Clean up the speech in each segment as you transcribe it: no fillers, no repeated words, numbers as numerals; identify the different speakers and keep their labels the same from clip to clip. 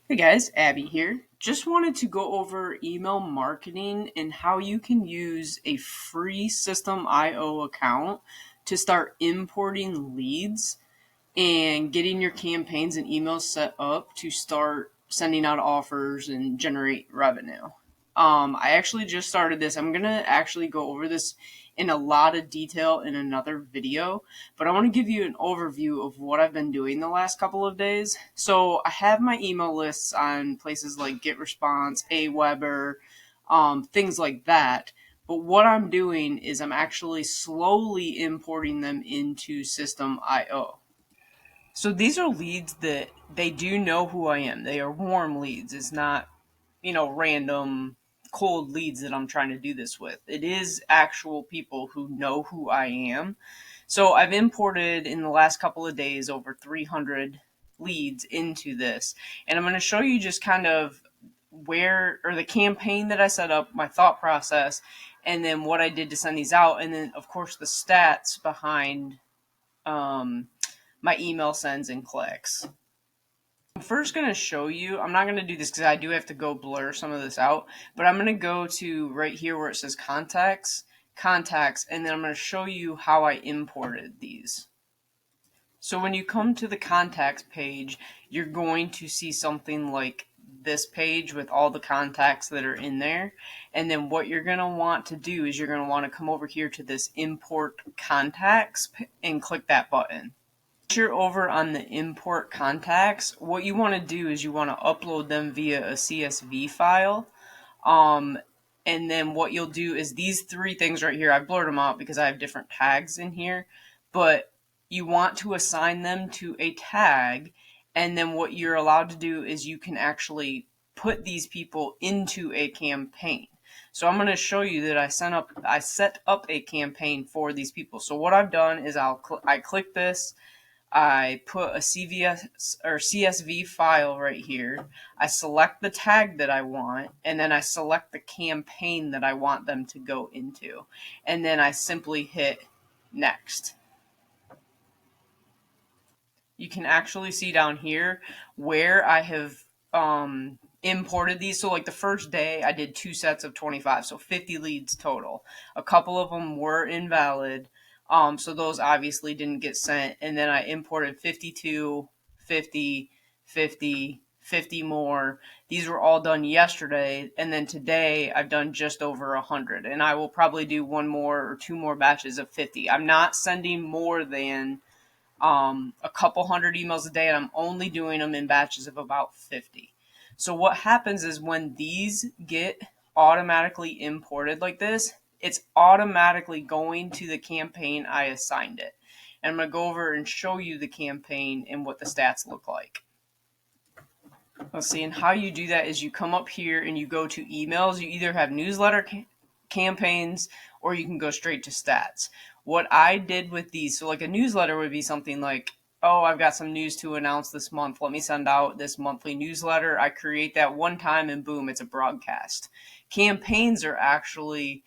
Speaker 1: Hey guys, Abby here. Just wanted to go over email marketing and how you can use a free System.io account to start importing leads and getting your campaigns and emails set up to start sending out offers and generate revenue. I actually just started this. I'm gonna actually go over this in a lot of detail in another video, but I want to give you an overview of what I've been doing the last couple of days. So I have my email lists on places like GetResponse, Aweber, things like that. But what I'm doing is I'm actually slowly importing them into System.io. So these are leads that they do know who I am. They are warm leads. It's not, random cold leads that I'm trying to do this with. It is actual people who know who I am. So I've imported in the last couple of days over 300 leads into this. And I'm going to show you just kind of where or the campaign that I set up, my thought process, and then what I did to send these out. And then, of course, the stats behind um, my email sends and clicks. I'm first going to show you, I'm not going to do this because I do have to go blur some of this out, but I'm going to go to right here where it says contacts, and then I'm going to show you how I imported these. So when you come to the contacts page, you're going to see something like this page with all the contacts that are in there. And then what you're going to want to do is you're going to want to come over here to this import contacts and click that button. Once you're over on the import contacts, what you want to do is you want to upload them via a CSV file. And then what you'll do is these three things right here, I blurred them out because I have different tags in here, but you want to assign them to a tag. And then what you're allowed to do is you can actually put these people into a campaign. So I'm going to show you that I set up a campaign for these people. So what I've done is I click this, I put a CVS or CSV file right here. I select the tag that I want, and then I select the campaign that I want them to go into. And then I simply hit next. You can actually see down here where I have imported these. So like the first day I did 2 sets of 25, so 50 leads total. A couple of them were invalid. So those obviously didn't get sent. And then I imported 52, 50, 50, 50 more. These were all done yesterday. And then today I've done just over 100. And I will probably do one more or two more batches of 50. I'm not sending more than a couple hundred emails a day, and I'm only doing them in batches of about 50. So what happens is when these get automatically imported like this, it's automatically going to the campaign I assigned it. And I'm going to go over and show you the campaign and what the stats look like. Let's see, and how you do that is you come up here and you go to emails. You either have newsletter campaigns or you can go straight to stats. What I did with these, so like a newsletter would be something like, oh, I've got some news to announce this month. Let me send out this monthly newsletter. I create that one time and boom, it's a broadcast. Campaigns are actually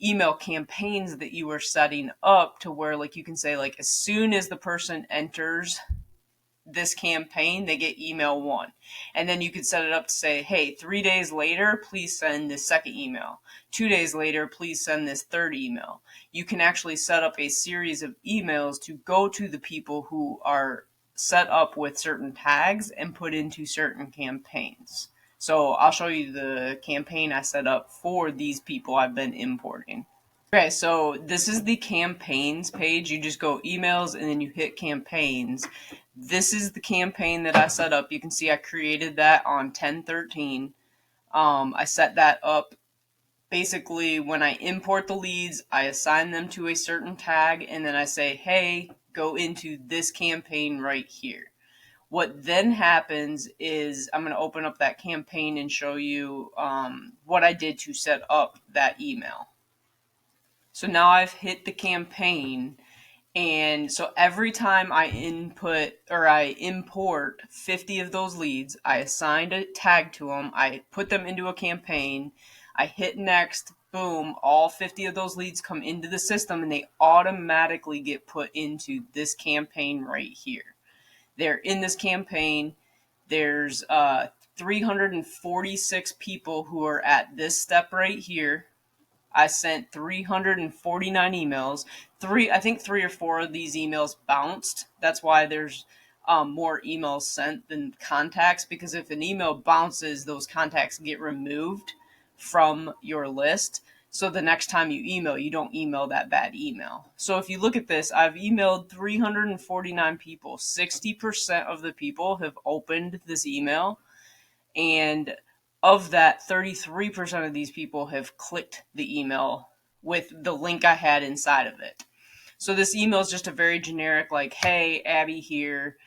Speaker 1: email campaigns that you are setting up to where like you can say like as soon as the person enters this campaign, they get email one. And then you could set it up to say, hey, 3 days later, please send this second email. 2 days later, please send this third email. You can actually set up a series of emails to go to the people who are set up with certain tags and put into certain campaigns. So I'll show you the campaign I set up for these people I've been importing. Okay, so this is the campaigns page. You just go emails and then you hit campaigns. This is the campaign that I set up. You can see I created that on 10/13. I set that up. Basically, when I import the leads, I assign them to a certain tag and then I say, hey, go into this campaign right here. What then happens is I'm going to open up that campaign and show you what I did to set up that email. So now I've hit the campaign, and so every time I input or I import 50 of those leads, I assigned a tag to them, I put them into a campaign, I hit next, boom, all 50 of those leads come into the system and they automatically get put into this campaign right here. They're in this campaign. There's 346 people who are at this step right here. I sent 349 emails. I think three or four of these emails bounced. That's why there's more emails sent than contacts, because if an email bounces, those contacts get removed from your list. So the next time you email, you don't email that bad email. So if you look at this, I've emailed 349 people. 60% of the people have opened this email, and of that, 33% of these people have clicked the email with the link I had inside of it. So this email is just a very generic, like, hey, Abby here.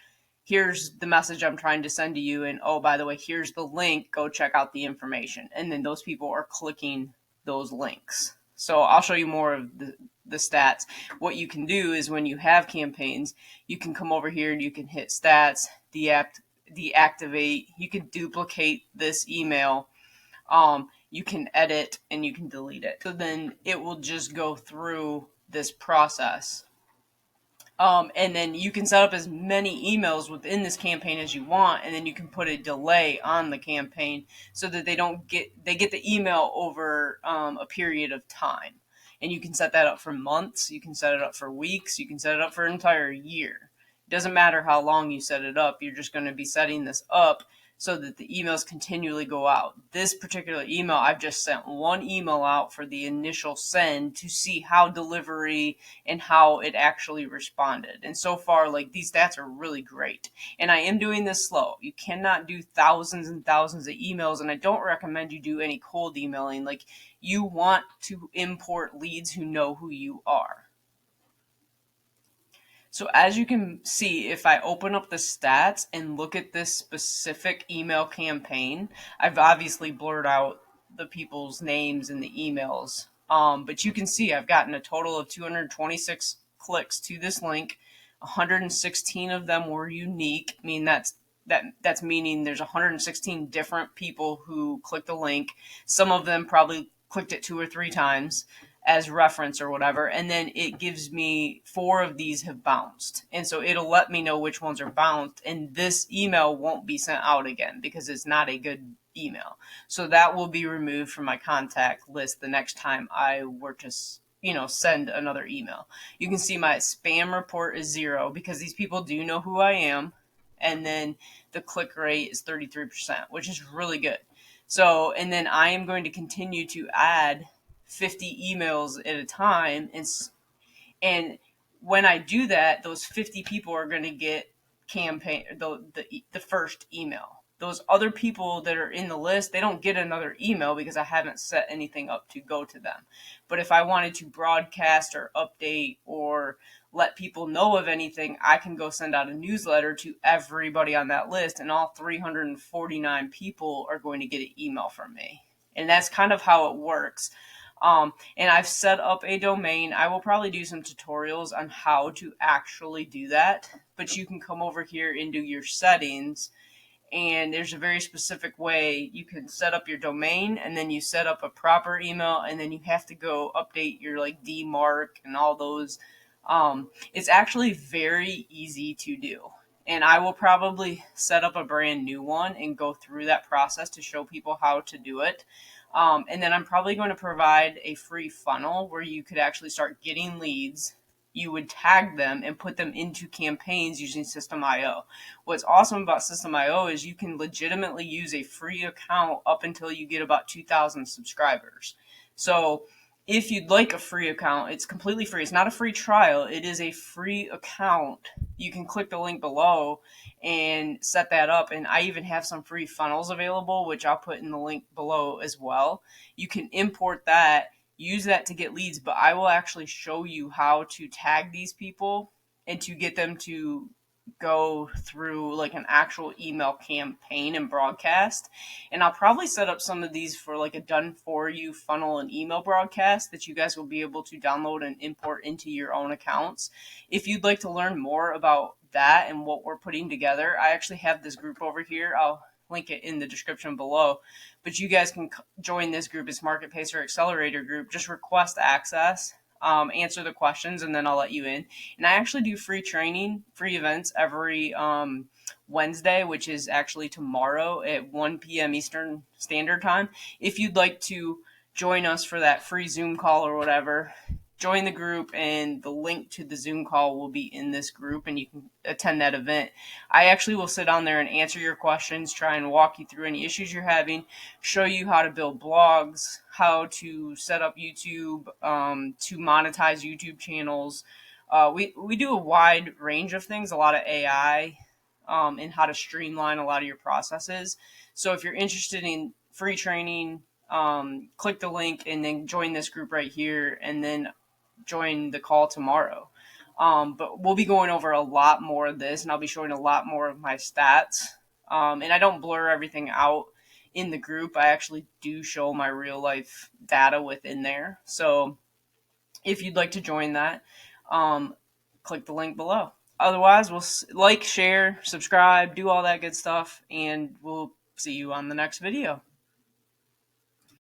Speaker 1: Here's the message I'm trying to send to you. And oh, by the way, here's the link. Go check out the information. And then those people are clicking those links. So I'll show you more of the stats. What you can do is when you have campaigns, you can come over here and you can hit stats, deactivate. You can duplicate this email. You can edit and you can delete it. So then it will just go through this process. And then you can set up as many emails within this campaign as you want, and then you can put a delay on the campaign so that they get the email over a period of time. And you can set that up for months, you can set it up for weeks, you can set it up for an entire year. It doesn't matter how long you set it up, you're just going to be setting this up so that the emails continually go out. This particular email, I've just sent one email out for the initial send to see how delivery and how it actually responded. And so far, like, these stats are really great. And I am doing this slow. You cannot do thousands and thousands of emails, and I don't recommend you do any cold emailing. Like, you want to import leads who know who you are. So as you can see, if I open up the stats and look at this specific email campaign, I've obviously blurred out the people's names in the emails. But you can see I've gotten a total of 226 clicks to this link. 116 of them were unique. I mean, that's meaning there's 116 different people who clicked the link. Some of them probably clicked it 2 or 3 times as reference or whatever, and then it gives me 4 of these have bounced, and so it'll let me know which ones are bounced, and this email won't be sent out again because it's not a good email. So that will be removed from my contact list the next time I were to send another email. You can see my spam report is 0 because these people do know who I am, and then the click rate is 33%, which is really good. So, and then I am going to continue to add 50 emails at a time, and when I do that, those 50 people are going to get the first email. Those other people that are in the list, they don't get another email because I haven't set anything up to go to them. But if I wanted to broadcast or update or let people know of anything, I can go send out a newsletter to everybody on that list, and all 349 people are going to get an email from me. And that's kind of how it works. And I've set up a domain. I will probably do some tutorials on how to actually do that, but you can come over here into your settings, and there's a very specific way you can set up your domain, and then you set up a proper email, and then you have to go update your like DMARC and all those. It's actually very easy to do. And I will probably set up a brand new one and go through that process to show people how to do it. And then I'm probably going to provide a free funnel where you could actually start getting leads. You would tag them and put them into campaigns using System.io. What's awesome about System.io is you can legitimately use a free account up until you get about 2,000 subscribers. So if you'd like a free account, it's completely free. It's not a free trial. It is a free account. You can click the link below and set that up. And I even have some free funnels available, which I'll put in the link below as well. You can import that, use that to get leads, but I will actually show you how to tag these people and to get them to go through like an actual email campaign and broadcast. And I'll probably set up some of these for like a done for you funnel and email broadcast that you guys will be able to download and import into your own accounts. If you'd like to learn more about that and what we're putting together, I actually have this group over here. I'll link it in the description below, but you guys can join this group. It's Market Pacer Accelerator group. Just request access, answer the questions, and then I'll let you in. And I actually do free training, free events every Wednesday, which is actually tomorrow at 1 p.m. Eastern Standard Time. If you'd like to join us for that free Zoom call or whatever, join the group, and the link to the Zoom call will be in this group, and you can attend that event. I actually will sit on there and answer your questions, try and walk you through any issues you're having, show you how to build blogs, how to set up YouTube, to monetize YouTube channels. We do a wide range of things, a lot of AI, and how to streamline a lot of your processes. So if you're interested in free training, click the link and then join this group right here, and then join the call tomorrow. But we'll be going over a lot more of this, and I'll be showing a lot more of my stats. And I don't blur everything out in the group. I actually do show my real life data within there. So if you'd like to join that, click the link below. Otherwise, we'll like, share, subscribe, do all that good stuff, and we'll see you on the next video.